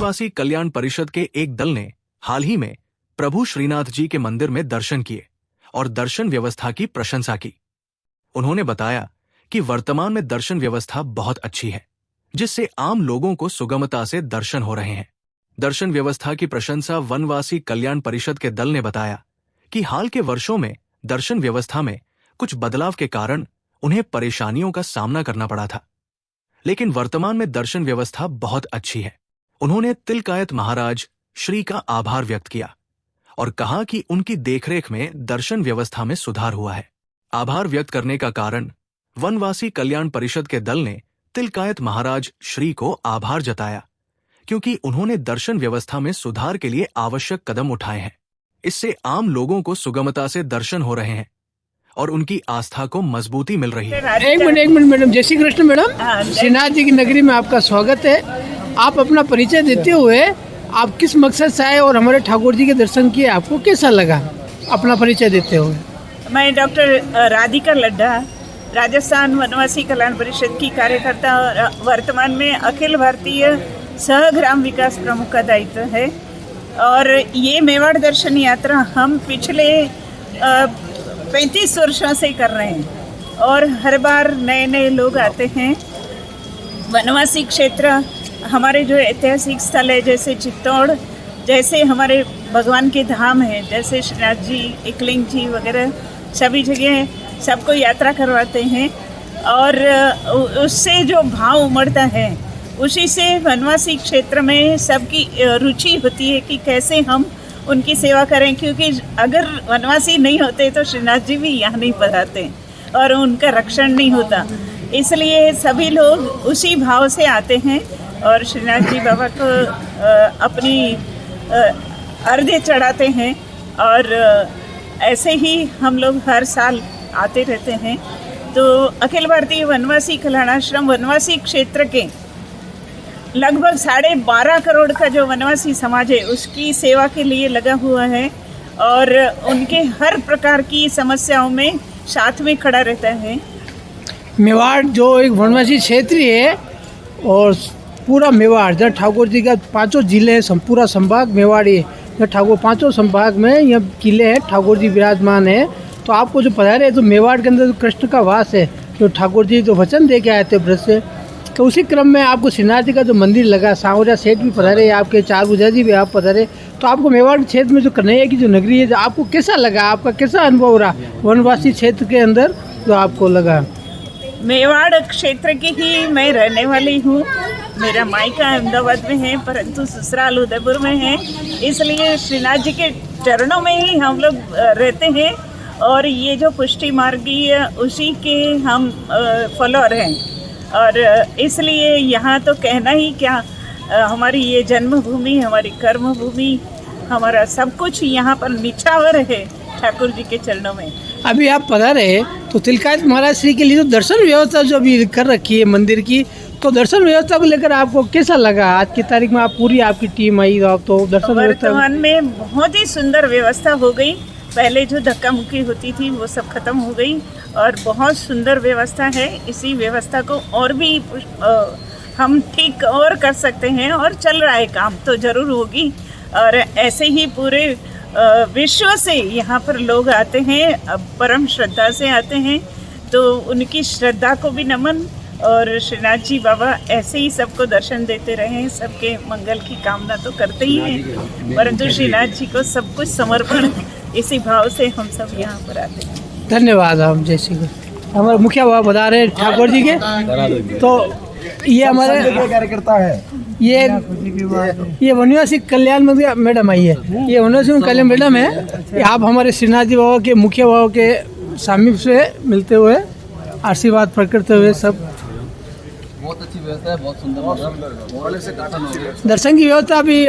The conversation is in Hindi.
वनवासी कल्याण परिषद के एक दल ने हाल ही में प्रभु श्रीनाथ जी के मंदिर में दर्शन किए और दर्शन व्यवस्था की प्रशंसा की। उन्होंने बताया कि वर्तमान में दर्शन व्यवस्था बहुत अच्छी है, जिससे आम लोगों को सुगमता से दर्शन हो रहे हैं। दर्शन व्यवस्था की प्रशंसा वनवासी कल्याण परिषद के दल ने बताया कि हाल के वर्षों में दर्शन व्यवस्था में कुछ बदलाव के कारण उन्हें परेशानियों का सामना करना पड़ा था, लेकिन वर्तमान में दर्शन व्यवस्था बहुत अच्छी है। उन्होंने तिलकायत महाराज श्री का आभार व्यक्त किया और कहा कि उनकी देखरेख में दर्शन व्यवस्था में सुधार हुआ है। आभार व्यक्त करने का कारण वनवासी कल्याण परिषद के दल ने तिलकायत महाराज श्री को आभार जताया, क्योंकि उन्होंने दर्शन व्यवस्था में सुधार के लिए आवश्यक कदम उठाए हैं। इससे आम लोगों को सुगमता से दर्शन हो रहे हैं और उनकी आस्था को मजबूती मिल रही है। एक मिनट मैडम, जय श्री कृष्ण मैडम। श्रीनाथ जी की नगरी में आपका स्वागत है। आप अपना परिचय देते हुए आप किस मकसद से आए और हमारे ठाकुर जी के दर्शन किए, आपको कैसा लगा, अपना परिचय देते हुए। मैं डॉक्टर राधिका लड्ढा, राजस्थान वनवासी कल्याण परिषद की कार्यकर्ता और वर्तमान में अखिल भारतीय सह ग्राम विकास प्रमुख का दायित्व है। और ये मेवाड़ दर्शन यात्रा हम पिछले 35 वर्षों से कर रहे हैं और हर बार नए नए लोग आते हैं। वनवासी क्षेत्र हमारे जो ऐतिहासिक स्थल है, जैसे चित्तौड़, जैसे हमारे भगवान के धाम है, जैसे श्रीनाथ जी, एकलिंग जी वगैरह, सभी जगह सबको यात्रा करवाते हैं और उससे जो भाव उमड़ता है, उसी से वनवासी क्षेत्र में सबकी रुचि होती है कि कैसे हम उनकी सेवा करें, क्योंकि अगर वनवासी नहीं होते तो श्रीनाथ जी भी यहाँ नहीं पधारते और उनका रक्षण नहीं होता। इसलिए सभी लोग उसी भाव से आते हैं और श्रीनाथ जी बाबा को अपनी अर्घ्य चढ़ाते हैं और ऐसे ही हम लोग हर साल आते रहते हैं। तो अखिल भारतीय वनवासी कल्याणाश्रम वनवासी क्षेत्र के लगभग 12.5 करोड़ का जो वनवासी समाज है उसकी सेवा के लिए लगा हुआ है और उनके हर प्रकार की समस्याओं में साथ में खड़ा रहता है। मेवाड़ जो एक वनवासी क्षेत्र है और पूरा मेवाड़ जहाँ ठाकुर जी का 5 जिले हैं, पूरा संभाग मेवाड़ी है, जहाँ ठाकुर 5 संभाग में यह किले हैं, ठाकुर जी विराजमान है। तो आपको जो पधारे है तो मेवाड़ के अंदर कृष्ण का वास है, जो ठाकुर जी जो वचन दे के आए थे ब्रज से। तो उसी क्रम में आपको श्रीनाथ जी का जो मंदिर लगा, सांवरिया सेठ भी पधारे, आपके चारभुजा जी भी आप पधारे। तो आपको मेवाड़ क्षेत्र में जो कन्हैया की जो नगरी है, जो आपको कैसा लगा, आपका कैसा अनुभव रहा वनवासी क्षेत्र के अंदर जो आपको लगा। मेवाड़ क्षेत्र की ही मैं रहने वाली हूँ। मेरा मायका अहमदाबाद में है, परंतु ससुराल उदयपुर में है, इसलिए श्रीनाथ जी के चरणों में ही हम लोग रहते हैं और ये जो पुष्टि मार्गीय उसी के हम फॉलोअर हैं और इसलिए यहाँ तो कहना ही क्या, हमारी ये जन्मभूमि, हमारी कर्मभूमि, हमारा सब कुछ यहाँ पर निछावर है ठाकुर जी के चरणों में। अभी आप पधारे तो तिलकायत महाराज श्री के लिए जो दर्शन व्यवस्था जो अभी कर रखी है मंदिर की, तो दर्शन व्यवस्था को लेकर आपको कैसा लगा। आज की तारीख में आप पूरी आपकी टीम आई, आप तो दर्शन व्यवस्था वर्तमान में बहुत ही सुंदर व्यवस्था हो गई। पहले जो धक्का मुक्की होती थी वो सब खत्म हो गई और बहुत सुंदर व्यवस्था है। इसी व्यवस्था को और भी हम ठीक और कर सकते हैं और चल रहा है, काम तो जरूर होगी। और ऐसे ही पूरे विश्व से यहाँ पर लोग आते हैं, परम श्रद्धा से आते हैं, तो उनकी श्रद्धा को भी नमन। और श्रीनाथ जी बाबा ऐसे ही सबको दर्शन देते रहे, सबके मंगल की कामना तो करते ही हैं, परंतु श्रीनाथ जी को सब कुछ समर्पण, इसी भाव से हम सब यहाँ पर आते हैं। धन्यवाद। हम जय श्री कृष्ण। हमारे मुखिया बाबा बता रहे ठाकुर जी के, तो ये हमारे कार्यकर्ता है, ये वनवासी कल्याण मैडम आई है, ये वनवासी कल्याण मैडम है। आप हमारे श्रीनाथ जी बाबा के मुखिया बाबा के सामीप से मिलते हुए आशीर्वाद प्रकट करते हुए सब बहुत अच्छी व्यवस्था है, बहुत सुंदर दर्शन की व्यवस्था भी